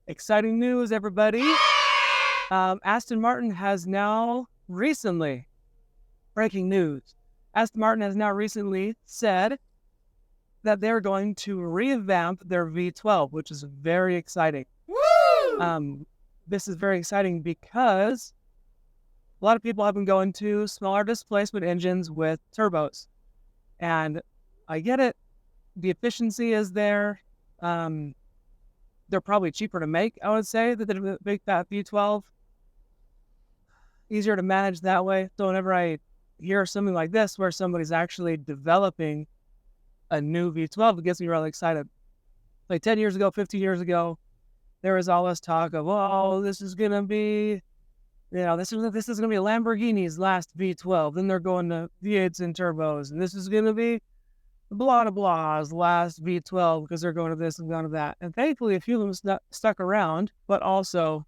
Exciting news, everybody. Aston Martin has now recently, breaking news, Aston Martin has now recently said that they're going to revamp their V12, which is very exciting. Woo! This is very exciting because a lot of people have been going to smaller displacement engines with turbos. And I get it. The efficiency is there. They're probably cheaper to make, I would say, than the big fat V12. Easier to manage that way. So whenever I hear something like this, where somebody's actually developing a new V12, it gets me really excited. Like 10 years ago, 15 years ago, there was all this talk of, oh, this is going to be, this is going to be Lamborghini's last V12. Then they're going to V8s and turbos. And this is going to be blah, blah, blah's last V12 because they're going to this and going to that. And thankfully, a few of them stuck around, but also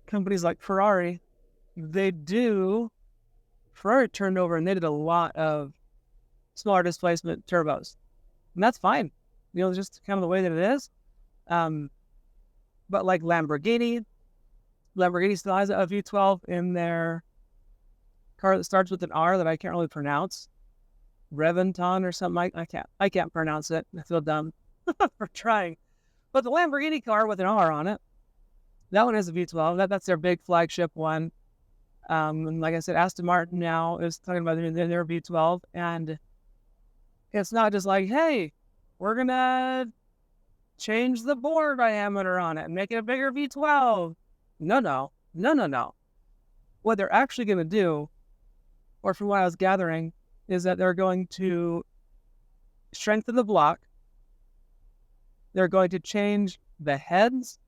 companies like Ferrari, Ferrari turned over and they did a lot of smaller displacement turbos. And that's fine. Just kind of the way that it is. But like Lamborghini still has a V12 in their car that starts with an R that I can't really pronounce. Reventon or something. I can't pronounce it. I feel dumb for trying. But the Lamborghini car with an R on it, that one has a V12. That's their big flagship one. And like I said, Aston Martin now is talking about their V12. And it's not just like, hey, we're going to change the bore diameter on it and make it a bigger V12. No. What they're actually going to do, or from what I was gathering, is that they're going to strengthen the block. They're going to change the heads.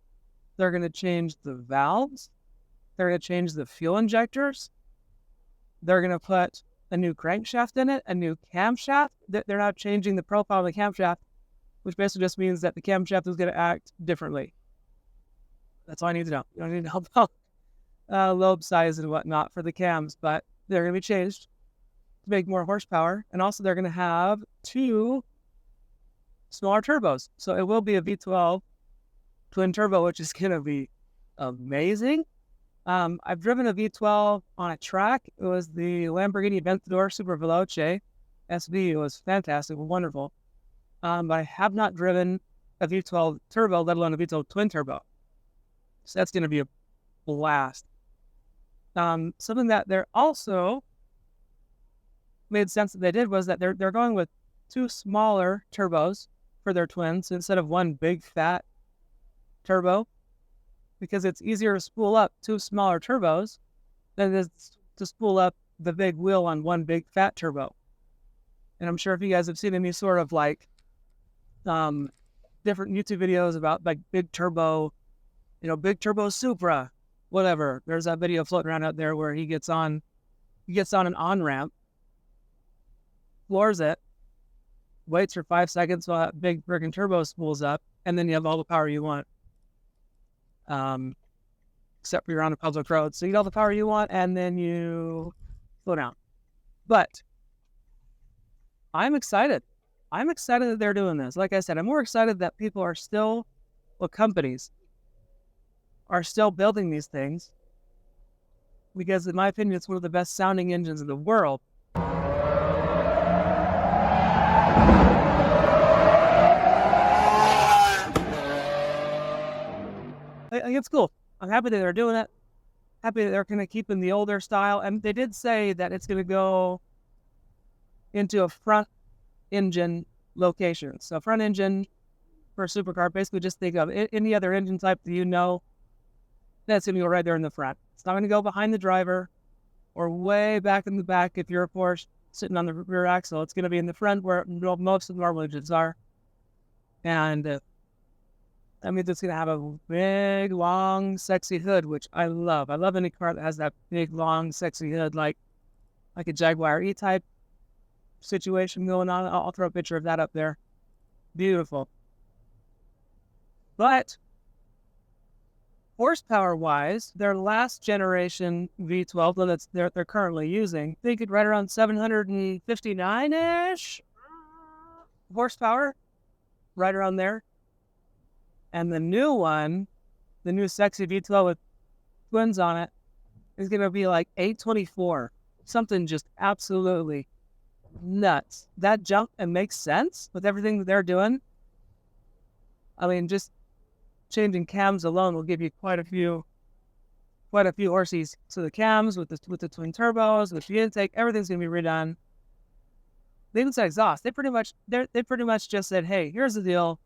They're going to change the valves. They're going to change the fuel injectors. They're going to put a new crankshaft in it, a new camshaft. They're now changing the profile of the camshaft, which basically just means that the camshaft is going to act differently. That's all I need to know. You don't need to know about lobe size and whatnot for the cams, but they're going to be changed to make more horsepower. And also they're going to have 2 smaller turbos. So it will be a V12 twin turbo, which is going to be amazing. I've driven a V12 on a track. It was the Lamborghini Aventador Super Veloce SV. It was fantastic, wonderful. But I have not driven a V12 turbo, let alone a V12 twin turbo. So that's going to be a blast. Something that they're also made sense that they did was that they're going with 2 smaller turbos for their twins instead of one big fat turbo, because it's easier to spool up 2 smaller turbos than it is to spool up the big wheel on one big fat turbo. And I'm sure if you guys have seen any sort of like different YouTube videos about like big turbo Supra, whatever. There's that video floating around out there where he gets on an on-ramp, floors it, waits for 5 seconds while that big friggin' turbo spools up, and then you have all the power you want. Except for you're on a public road. So you get all the power you want, and then you slow down. But I'm excited. I'm excited that they're doing this. Like I said, I'm more excited that companies are still building these things, because in my opinion, it's one of the best sounding engines in the world. It's cool. I'm happy that they're doing it. Happy that they're kind of keeping the older style. And they did say that it's going to go into a front engine location. So front engine for a supercar, basically just think of any other engine type that that's going to go right there in the front. It's not going to go behind the driver or way back in the back if you're a Porsche sitting on the rear axle. It's going to be in the front where most of the normal engines are. And that means it's going to have a big, long, sexy hood, which I love. I love any car that has that big, long, sexy hood, like a Jaguar E-Type situation going on. I'll throw a picture of that up there. Beautiful. But horsepower-wise, their last generation V12 that they're currently using, they could right around 759-ish horsepower, right around there. And the new one, the new sexy V12 with twins on it, is going to be like 824. Something just absolutely nuts. That jump and makes sense with everything that they're doing. I mean, just changing cams alone will give you quite a few horsies. So the cams with the twin turbos, with the intake, everything's gonna be redone. They even said exhaust. They pretty much just said, hey, here's the deal.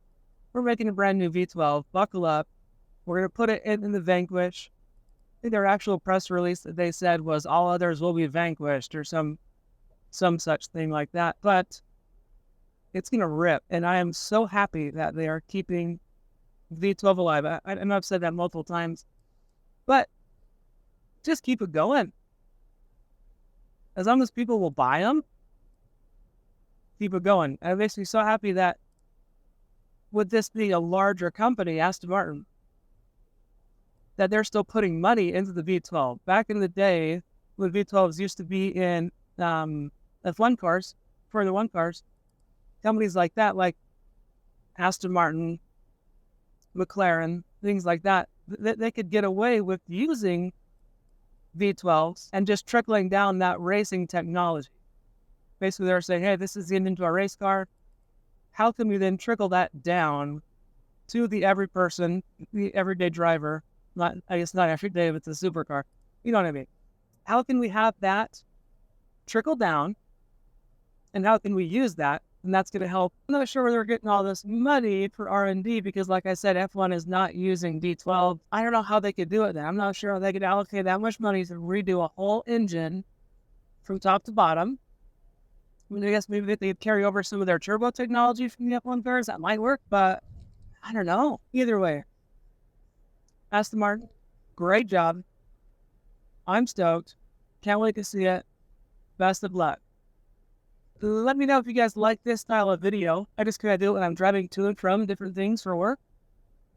We're making a brand new V12. Buckle up. We're gonna put it in the Vanquish. I think their actual press release that they said was all others will be vanquished or some such thing like that. But it's gonna rip, and I am so happy that they are keeping V12 alive. I know I've said that multiple times, but just keep it going. As long as people will buy them, keep it going. And it makes me so happy that with this being a larger company, Aston Martin, that they're still putting money into the V12. Back in the day, when V12s used to be in F1 cars, Formula 1 cars, companies like that, like Aston Martin, McLaren, things like that, they could get away with using V12s and just trickling down that racing technology. Basically, they're saying, hey, this is getting into a race car. How can we then trickle that down to the every person, the everyday driver? I guess not every day, but it's a supercar. You know what I mean? How can we have that trickle down? And how can we use that? And that's going to help. I'm not sure where they're getting all this money for R&D because, like I said, F1 is not using V12. I don't know how they could do it then. I'm not sure how they could allocate that much money to redo a whole engine from top to bottom. I mean, I guess maybe they could carry over some of their turbo technology from the F1 cars. That might work, but I don't know. Either way, Aston Martin, great job. I'm stoked. Can't wait to see it. Best of luck. Let me know if you guys like this style of video. I just kind of do it when I'm driving to and from different things for work.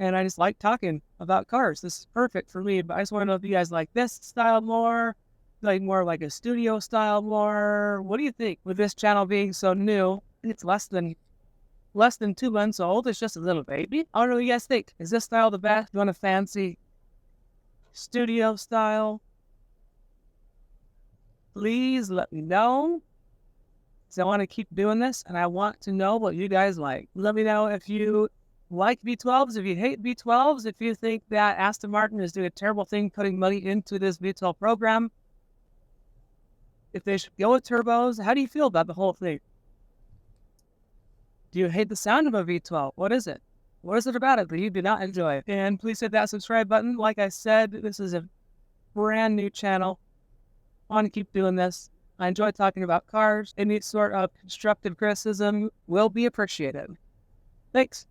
And I just like talking about cars. This is perfect for me. But I just want to know if you guys like this style more, like more like a studio style more. What do you think? With this channel being so new, it's less than 2 months old. It's just a little baby. I don't know what you guys think. Is this style the best? You want a fancy studio style? Please let me know. So I want to keep doing this, and I want to know what you guys like. Let me know if you like V12s, if you hate V12s, if you think that Aston Martin is doing a terrible thing putting money into this V12 program, if they should go with turbos. How do you feel about the whole thing? Do you hate the sound of a V12? What is it? What is it about it that you do not enjoy? And please hit that subscribe button. Like I said, this is a brand new channel. I want to keep doing this. I enjoy talking about cars. Any sort of constructive criticism will be appreciated. Thanks.